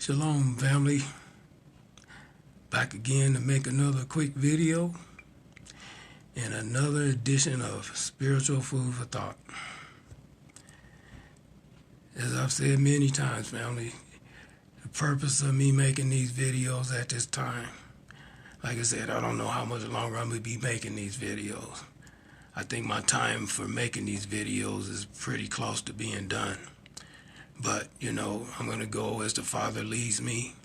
Shalom, family. Back again to make another quick video and another edition of Spiritual Food for Thought. As I've said many times, family, the purpose of me making these videos at this time, like I said, I don't know how much longer I'm going to be making these videos. I think my time for making these videos is pretty close to being done. But, I'm going to go as the Father leads me.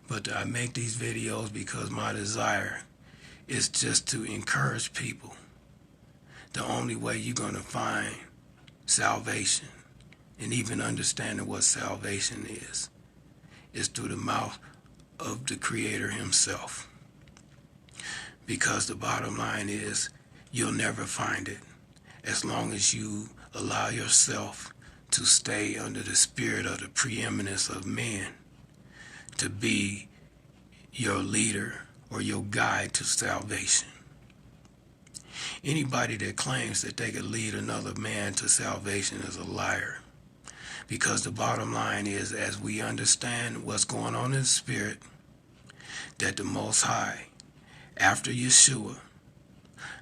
But I make these videos because my desire is just to encourage people. The only way you're going to find salvation and even understanding what salvation is through the mouth of the Creator Himself. Because the bottom line is, you'll never find it as long as you allow yourself to stay under the spirit of the preeminence of man to be your leader or your guide to salvation. Anybody that claims that they could lead another man to salvation is a liar. Because the bottom line is, as we understand what's going on in the spirit, that the Most High, after Yeshua,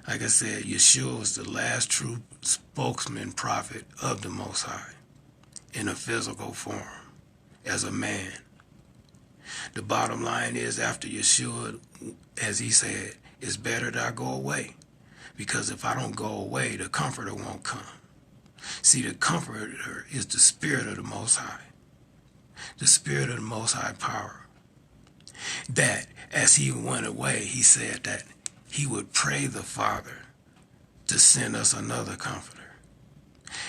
like I said, Yeshua was the last true spokesman prophet of the Most High in a physical form, as a man. The bottom line is, after Yeshua, as he said, it's better that I go away. Because if I don't go away, the Comforter won't come. See, the Comforter is the Spirit of the Most High. The Spirit of the Most High power. That, as he went away, he said that he would pray the Father to send us another Comforter.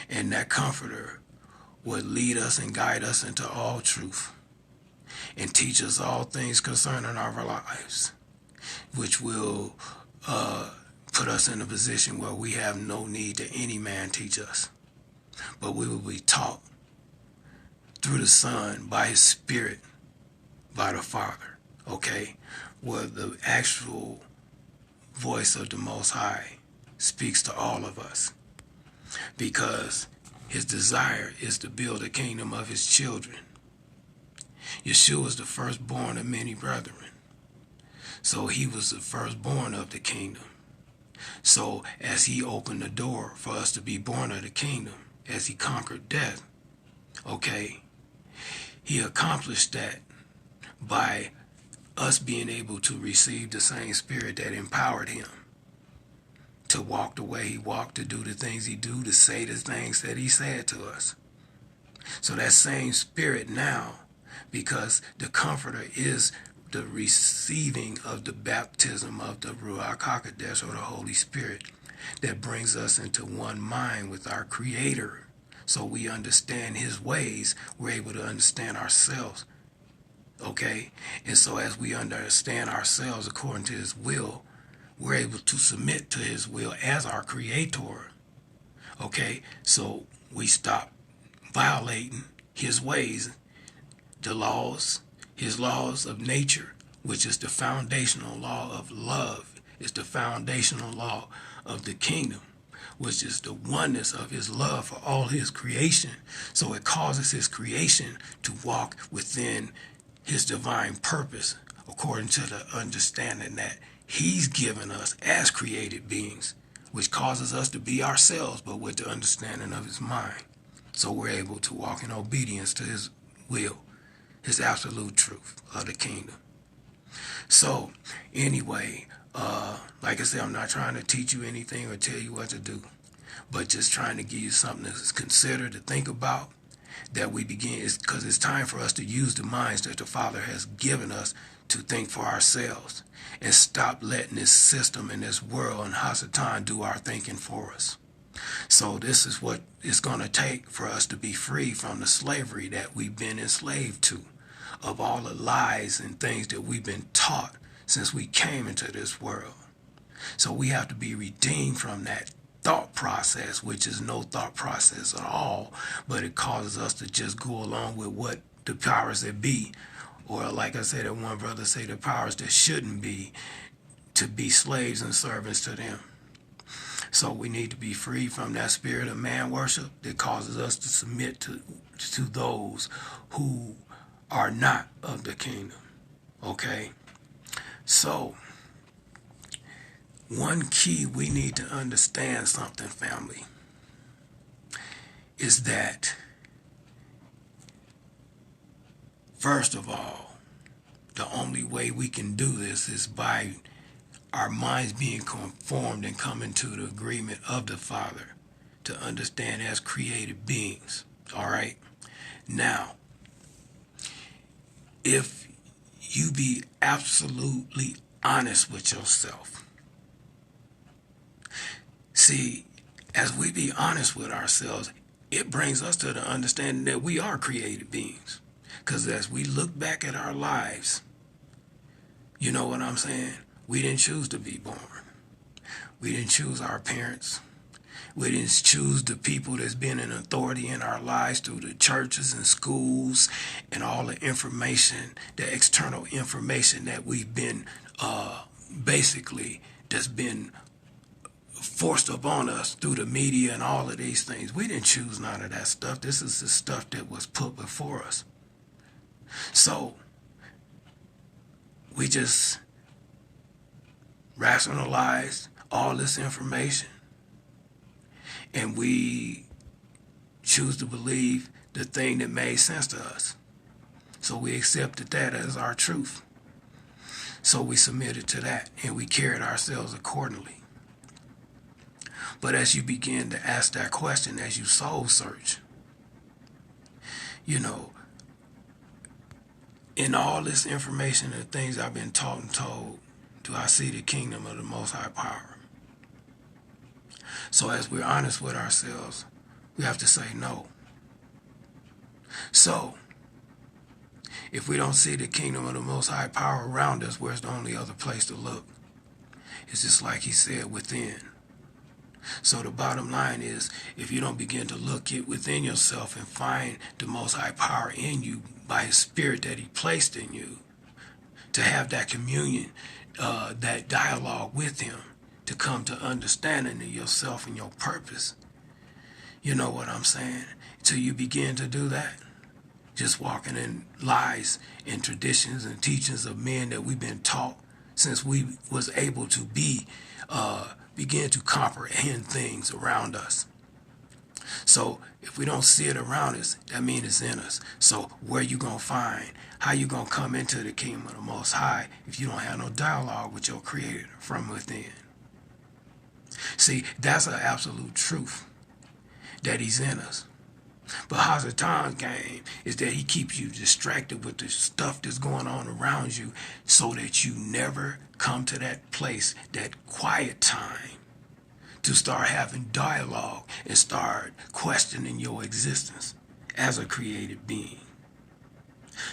And that Comforter would lead us and guide us into all truth and teach us all things concerning our lives, which will put us in a position where we have no need to any man teach us, but we will be taught through the Son, by His Spirit, by the Father, okay, where the actual voice of the Most High speaks to all of us, because His desire is to build a kingdom of His children. Yeshua is the firstborn of many brethren. So He was the firstborn of the kingdom. So as He opened the door for us to be born of the kingdom, as He conquered death, okay, He accomplished that by us being able to receive the same Spirit that empowered Him to walk the way He walked, to do the things He do, to say the things that He said to us. So that same Spirit now, because the Comforter is the receiving of the baptism of the Ruach HaKodesh, or the Holy Spirit, that brings us into one mind with our Creator. So we understand His ways, we're able to understand ourselves. Okay? And so as we understand ourselves according to His will, we're able to submit to His will as our Creator. Okay? So we stop violating His ways, the laws, His laws of nature, which is the foundational law of love, is the foundational law of the kingdom, which is the oneness of His love for all His creation. So it causes His creation to walk within His divine purpose, according to the understanding that He's given us as created beings, which causes us to be ourselves, but with the understanding of His mind. So we're able to walk in obedience to His will, His absolute truth of the kingdom. So, anyway, like I said, I'm not trying to teach you anything or tell you what to do, but just trying to give you something to consider, to think about, that we begin, because it's time for us to use the minds that the Father has given us to think for ourselves, and stop letting this system and this world and Hasatan do our thinking for us. So this is what it's going to take for us to be free from the slavery that we've been enslaved to, of all the lies and things that we've been taught since we came into this world. So we have to be redeemed from that thought process, which is no thought process at all, but it causes us to just go along with what the powers that be, or like I said, that one brother say, the powers that shouldn't be, to be slaves and servants to them. So we need to be free from that spirit of man worship that causes us to submit to those who are not of the kingdom. Okay? So, one key we need to understand something, family, is that, first of all, the only way we can do this is by our minds being conformed and coming to the agreement of the Father to understand as created beings. All right? Now, if you be absolutely honest with yourself, see, as we be honest with ourselves, it brings us to the understanding that we are created beings. Because as we look back at our lives, you know what I'm saying? We didn't choose to be born. We didn't choose our parents. We didn't choose the people that's been in authority in our lives through the churches and schools and all the information, the external information that we've been basically that's been forced upon us through the media and all of these things. We didn't choose none of that stuff. This is the stuff that was put before us. So we just rationalized all this information, and we choose to believe the thing that made sense to us. So we accepted that as our truth. So we submitted to that, and we carried ourselves accordingly. But as you begin to ask that question, as you soul search, you know, in all this information and things I've been taught and told, do I see the kingdom of the Most High Power? So as we're honest with ourselves, we have to say no. So, if we don't see the kingdom of the Most High Power around us, where's the only other place to look? It's just like he said, within. So the bottom line is, if you don't begin to look within yourself and find the Most High Power in you by his spirit that he placed in you, to have that communion, that dialogue with him, to come to understanding of yourself and your purpose. You know what I'm saying? Till you begin to do that, just walking in lies and traditions and teachings of men that we've been taught since we was able to begin to comprehend things around us. So if we don't see it around us, that means it's in us. So where you gonna find, how you gonna come into the kingdom of the Most High if you don't have no dialogue with your Creator from within? See, that's an absolute truth, that he's in us. But Hasatan's game is that he keeps you distracted with the stuff that's going on around you so that you never come to that place, that quiet time, to start having dialogue and start questioning your existence as a created being.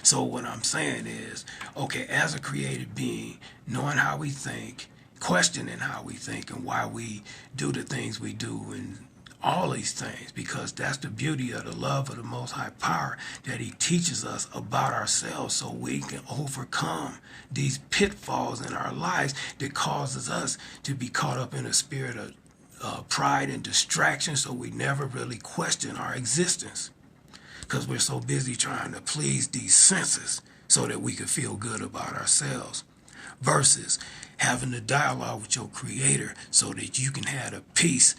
So what I'm saying is, okay, as a created being, knowing how we think, questioning how we think and why we do the things we do and all these things, because that's the beauty of the love of the Most High Power, that he teaches us about ourselves so we can overcome these pitfalls in our lives that causes us to be caught up in a spirit of pride and distraction, so we never really question our existence because we're so busy trying to please these senses so that we can feel good about ourselves, versus having a dialogue with your Creator so that you can have the peace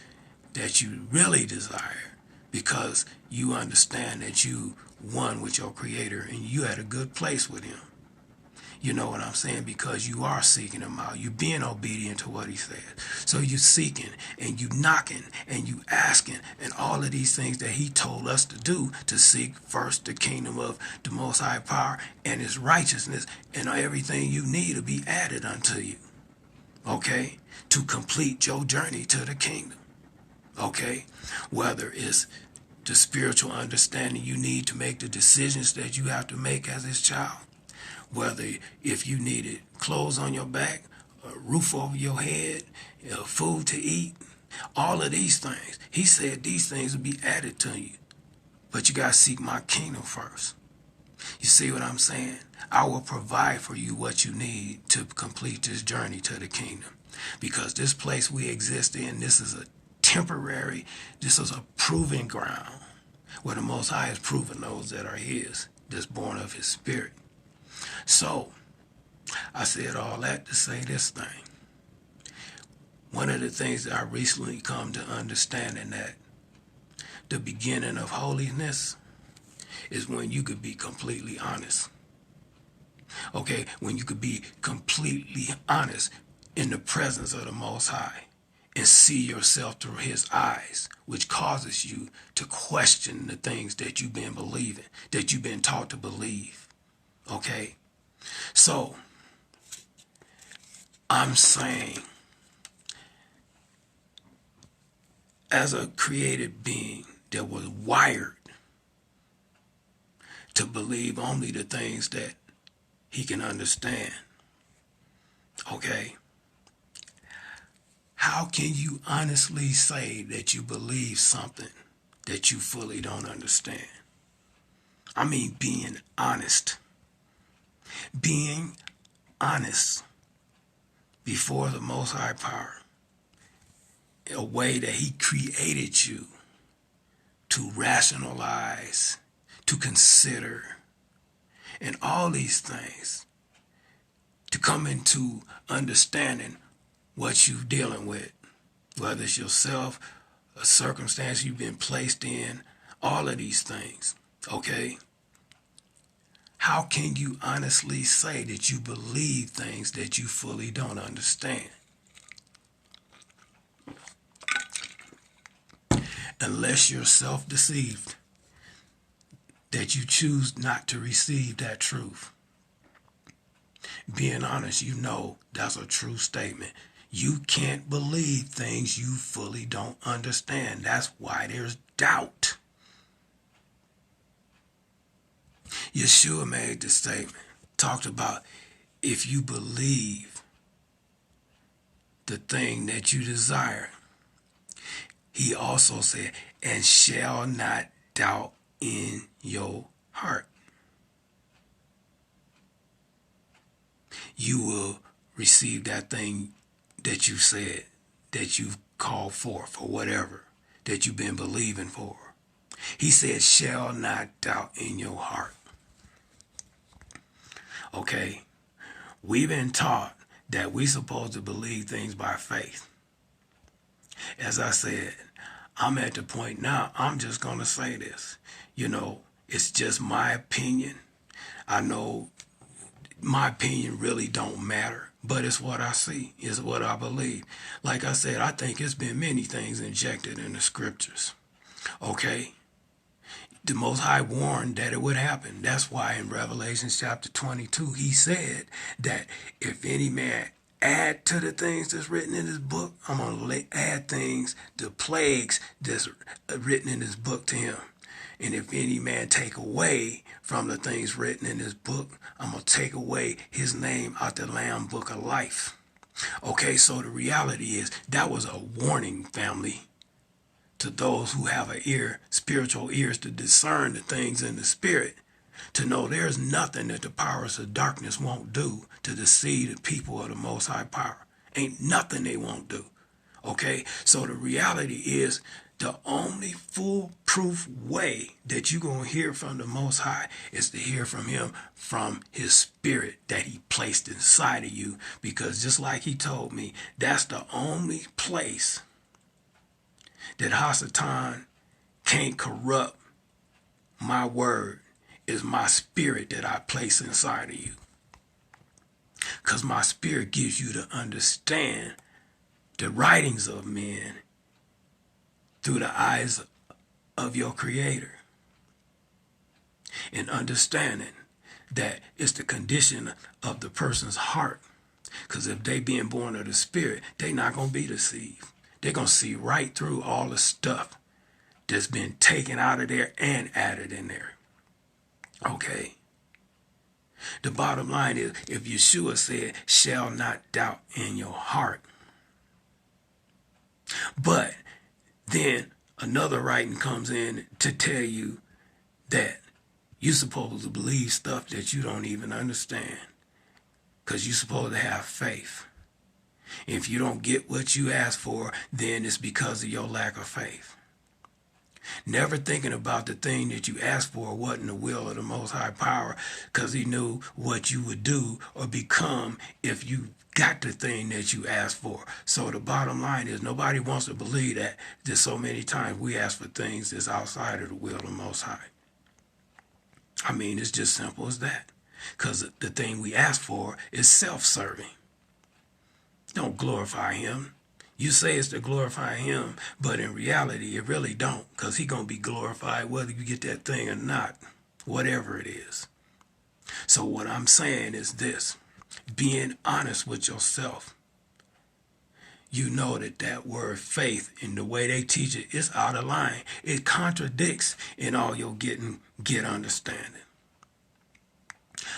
that you really desire, because you understand that you one with your Creator and you at a good place with him. You know what I'm saying? Because you are seeking him out. You're being obedient to what he said. So you're seeking and you knocking and you asking and all of these things that he told us to do, to seek first the kingdom of the Most High Power and his righteousness, and everything you need to be added unto you. Okay? To complete your journey to the kingdom. Okay? Whether it's the spiritual understanding you need to make the decisions that you have to make as his child, whether if you needed clothes on your back, a roof over your head, food to eat, all of these things. He said these things will be added to you. But you got to seek my kingdom first. You see what I'm saying? I will provide for you what you need to complete this journey to the kingdom. Because this place we exist in, this is a temporary, this is a proving ground. Well, the Most High has proven those that are his, that's born of his spirit. So, I said all that to say this thing. One of the things that I recently come to understanding that the beginning of holiness is when you could be completely honest. Okay, when you could be completely honest in the presence of the Most High and see yourself through his eyes, which causes you to question the things that you've been believing, that you've been taught to believe. Okay? So, I'm saying, as a created being that was wired to believe only the things that he can understand, okay? How can you honestly say that you believe something that you fully don't understand? I mean, being honest. Being honest before the Most High Power. A way that he created you to rationalize, to consider, and all these things to come into understanding what you're dealing with, whether it's yourself, a circumstance you've been placed in, all of these things, okay? How can you honestly say that you believe things that you fully don't understand? Unless you're self-deceived, that you choose not to receive that truth. Being honest, you know that's a true statement. You can't believe things you fully don't understand. That's why there's doubt. Yeshua made the statement, talked about if you believe the thing that you desire. He also said, and shall not doubt in your heart. You will receive that thing that you said, that you've called forth, or whatever that you've been believing for. He said, shall not doubt in your heart. Okay? We've been taught that we're supposed to believe things by faith. As I said, I'm at the point now, I'm just going to say this. It's just my opinion. I know my opinion really don't matter, but it's what I see, it's what I believe. Like I said, I think it's been many things injected in the scriptures. Okay? The Most High warned that it would happen. That's why in Revelation chapter 22, he said that if any man add to the things that's written in this book, I'm going to add things, the plagues that's written in this book to him. And if any man take away from the things written in this book, I'm going to take away his name out the Lamb book of life. Okay, so the reality is that was a warning, family, to those who have an ear, spiritual ears to discern the things in the spirit, to know there's nothing that the powers of darkness won't do to deceive the people of the Most High Power. Ain't nothing they won't do. Okay? So the reality is the only foolproof way that you're going to hear from the Most High is to hear from him, from his spirit that he placed inside of you. Because just like he told me, that's the only place that Hasatan can't corrupt my word, is my spirit that I place inside of you. Because my spirit gives you to understand the writings of men through the eyes of your Creator. And understanding that it's the condition of the person's heart. Because if they being born of the spirit, they not going to be deceived. They're going to see right through all the stuff that's been taken out of there and added in there. Okay? The bottom line is, if Yeshua said, shall not doubt in your heart. But then another writing comes in to tell you that you're supposed to believe stuff that you don't even understand. Because you're supposed to have faith. If you don't get what you ask for, then it's because of your lack of faith. Never thinking about the thing that you asked for wasn't the will of the Most High Power, because he knew what you would do or become if you got the thing that you asked for. So the bottom line is nobody wants to believe that there's so many times we ask for things that's outside of the will of the Most High. I mean, it's just simple as that. Because the thing we ask for is self-serving. Don't glorify him. You say it's to glorify him, but in reality, it really don't, because he's going to be glorified whether you get that thing or not, whatever it is. So what I'm saying is this, being honest with yourself. You know that word faith, in the way they teach it, is out of line. It contradicts in all your get understanding.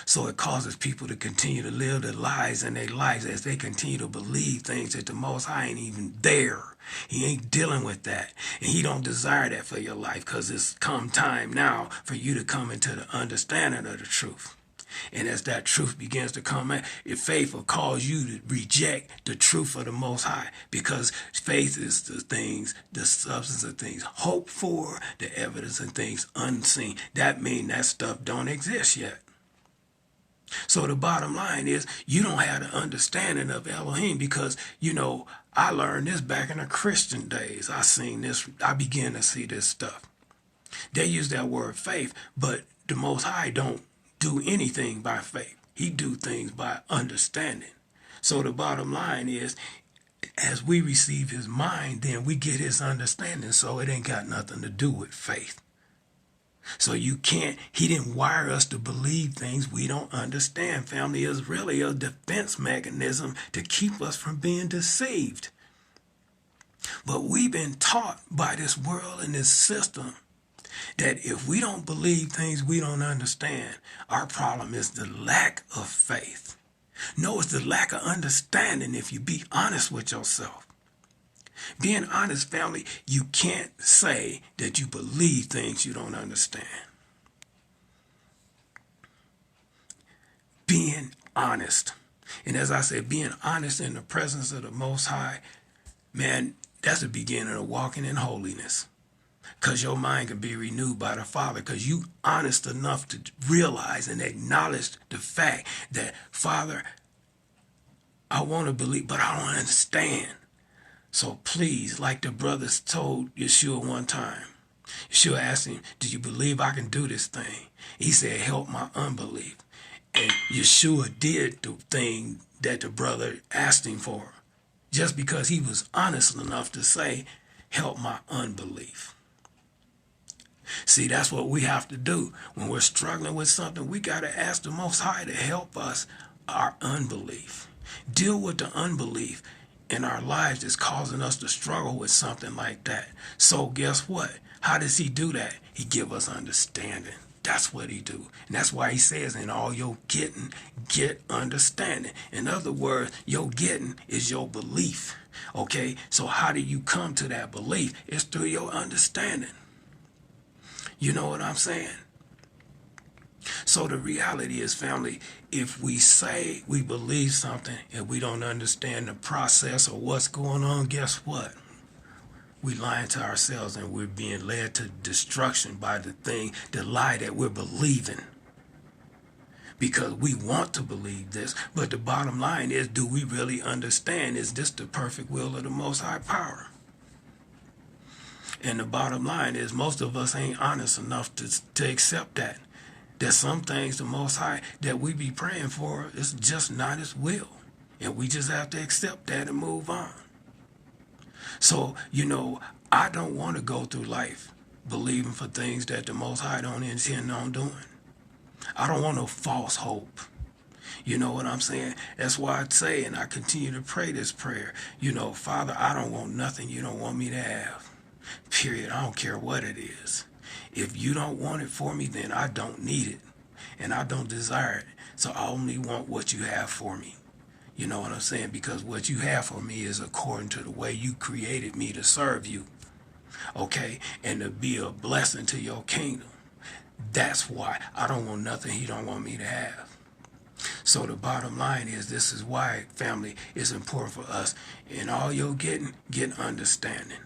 So it causes people to continue to live their lives in their lives as they continue to believe things that the Most High ain't even there. He ain't dealing with that. And he don't desire that for your life, because it's come time now for you to come into the understanding of the truth. And as that truth begins to come in, faith will cause you to reject the truth of the Most High, because faith is the things, the substance of things hoped for, the evidence of things unseen. That means that stuff don't exist yet. So the bottom line is you don't have the understanding of Elohim, because, I learned this back in the Christian days. I began to see this stuff. They use that word faith, but the Most High don't do anything by faith. He do things by understanding. So the bottom line is, as we receive his mind, then we get his understanding. So it ain't got nothing to do with faith. So he didn't wire us to believe things we don't understand. Family is really a defense mechanism to keep us from being deceived. But we've been taught by this world and this system that if we don't believe things we don't understand, our problem is the lack of faith. No, it's the lack of understanding if you be honest with yourself. Being honest, family, you can't say that you believe things you don't understand. Being honest. And as I said, being honest in the presence of the Most High, man, that's the beginning of walking in holiness. Because your mind can be renewed by the Father, because you honest enough to realize and acknowledge the fact that, Father, I want to believe, but I don't understand. So please, like the brothers told Yeshua one time, Yeshua asked him, do you believe I can do this thing? He said, help my unbelief. And Yeshua did the thing that the brother asked him for, just because he was honest enough to say, help my unbelief. See, that's what we have to do. When we're struggling with something, we got to ask the Most High to help us, our unbelief. Deal with the unbelief in our lives that's causing us to struggle with something like that. So guess what? How does he do that? He give us understanding. That's what he do. And that's why he says, in all your getting, get understanding. In other words, your getting is your belief. Okay? So how do you come to that belief? It's through your understanding. You know what I'm saying? So the reality is, family, if we say we believe something and we don't understand the process or what's going on, guess what? We're lying to ourselves, and we're being led to destruction by the lie that we're believing. Because we want to believe this, but the bottom line is, do we really understand? Is this the perfect will of the Most High Power? And the bottom line is, most of us ain't honest enough to accept that. There's some things the Most High that we be praying for is just not his will. And we just have to accept that and move on. So, I don't want to go through life believing for things that the Most High don't intend on doing. I don't want no false hope. You know what I'm saying? That's why I say, and I continue to pray this prayer, Father, I don't want nothing you don't want me to have. Period. I don't care what it is. If you don't want it for me, then I don't need it. And I don't desire it. So I only want what you have for me. You know what I'm saying? Because what you have for me is according to the way you created me to serve you. Okay? And to be a blessing to your kingdom. That's why I don't want nothing he don't want me to have. So the bottom line is, this is why, family, it's important for us. In all your getting, get understanding.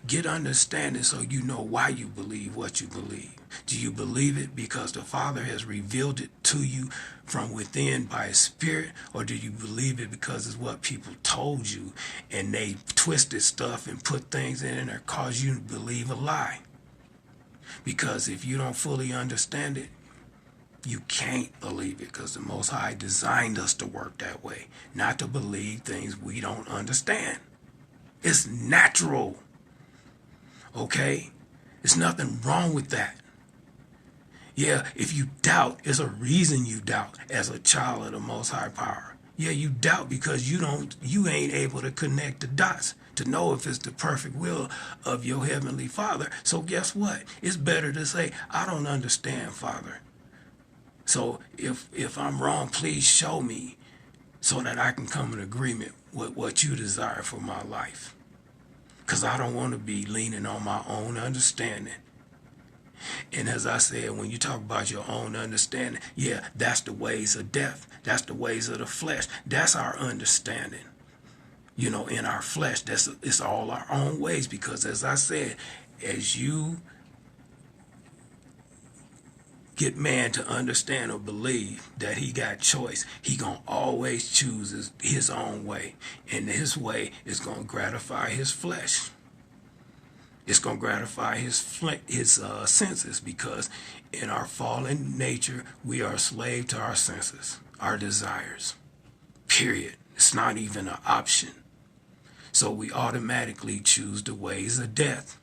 Get understanding so you know why you believe what you believe. Do you believe it because the Father has revealed it to you from within by His Spirit, or do you believe it because it's what people told you and they twisted stuff and put things in it that cause you to believe a lie? Because if you don't fully understand it, you can't believe it, because the Most High designed us to work that way, not to believe things we don't understand. It's natural. Okay? There's nothing wrong with that. Yeah, if you doubt, it's a reason you doubt as a child of the Most High Power. Yeah, you doubt because you ain't able to connect the dots to know if it's the perfect will of your Heavenly Father. So guess what? It's better to say, I don't understand, Father. So if I'm wrong, please show me so that I can come in agreement with what you desire for my life. Because I don't want to be leaning on my own understanding. And as I said, when you talk about your own understanding, yeah, that's the ways of death. That's the ways of the flesh. That's our understanding. In our flesh, it's all our own ways. Because as I said, as you get man to understand or believe that he got choice, he gonna always choose his own way. And his way is gonna gratify his flesh. It's going to gratify his senses, because in our fallen nature, we are a slave to our senses, our desires. Period. It's not even an option. So we automatically choose the ways of death.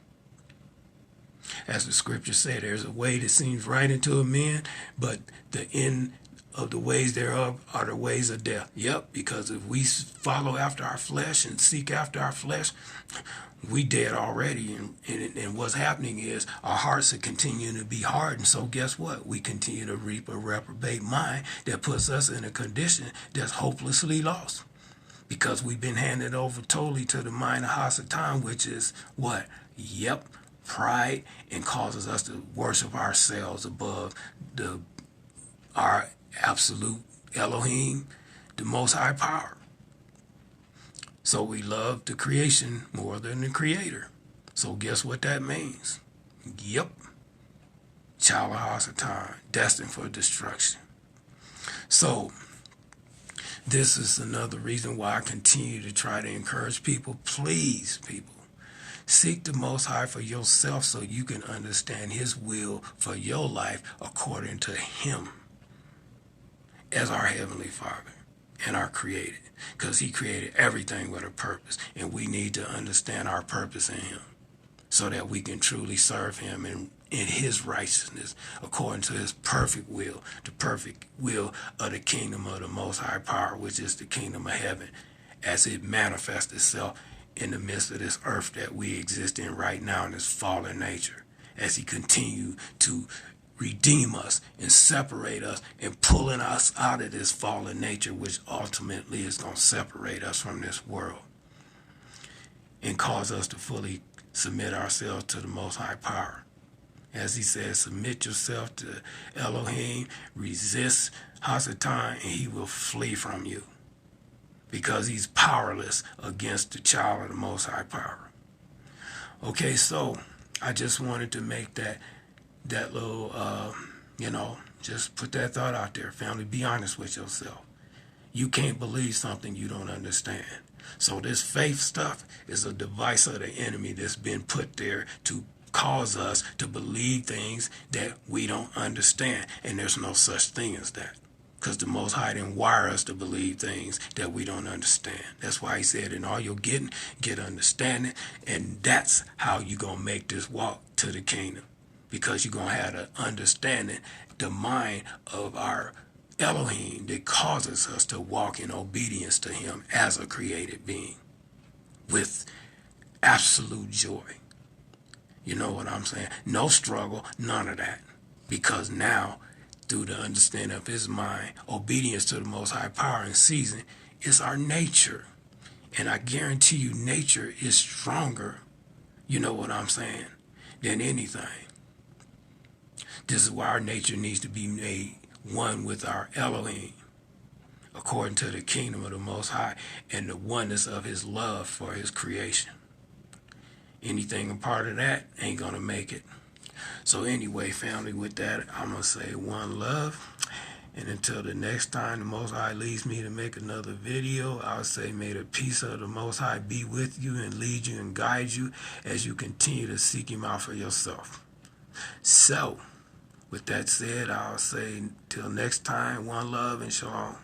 As the scripture said, there's a way that seems right unto a man, but the end of the ways thereof are the ways of death. Yep, because if we follow after our flesh and seek after our flesh, we dead already. And what's happening is our hearts are continuing to be hardened. So guess what? We continue to reap a reprobate mind that puts us in a condition that's hopelessly lost. Because we've been handed over totally to the mind of Hasatan, which is what? Yep, pride, and causes us to worship ourselves above our absolute Elohim, the Most High Power. So we love the creation more than the Creator. So guess what that means? Yep. Child of Hasatan, destined for destruction. So this is another reason why I continue to try to encourage people. Please, people, seek the Most High for yourself so you can understand His will for your life according to Him as our Heavenly Father and our Creator. Because He created everything with a purpose, and we need to understand our purpose in Him so that we can truly serve Him in His righteousness according to His perfect will, the perfect will of the kingdom of the Most High Power, which is the kingdom of heaven, as it manifests itself in the midst of this earth that we exist in right now, in this fallen nature, as He continue to redeem us and separate us and pulling us out of this fallen nature, which ultimately is going to separate us from this world and cause us to fully submit ourselves to the Most High Power. As He says, submit yourself to Elohim, resist Hasatan, and he will flee from you, because he's powerless against the child of the Most High Power. Okay, so I just wanted to make that little, just put that thought out there, family. Be honest with yourself. You can't believe something you don't understand. So this faith stuff is a device of the enemy that's been put there to cause us to believe things that we don't understand. And there's no such thing as that, because the Most High didn't wire us to believe things that we don't understand. That's why He said, in all you're getting, get understanding. And that's how you're going to make this walk to the kingdom, because you're going to have the understanding, the mind of our Elohim that causes us to walk in obedience to Him as a created being with absolute joy. You know what I'm saying? No struggle, none of that. Because now, through the understanding of His mind, obedience to the Most High Power and season is our nature. And I guarantee you, nature is stronger, you know what I'm saying, than anything. This is why our nature needs to be made one with our Elohim, according to the kingdom of the Most High and the oneness of His love for His creation. Anything a part of that ain't gonna make it. So anyway, family, with that, I'm gonna say one love. And until the next time the Most High leads me to make another video, I'll say may the peace of the Most High be with you and lead you and guide you as you continue to seek Him out for yourself. So, with that said, I'll say till next time, one love and shalom.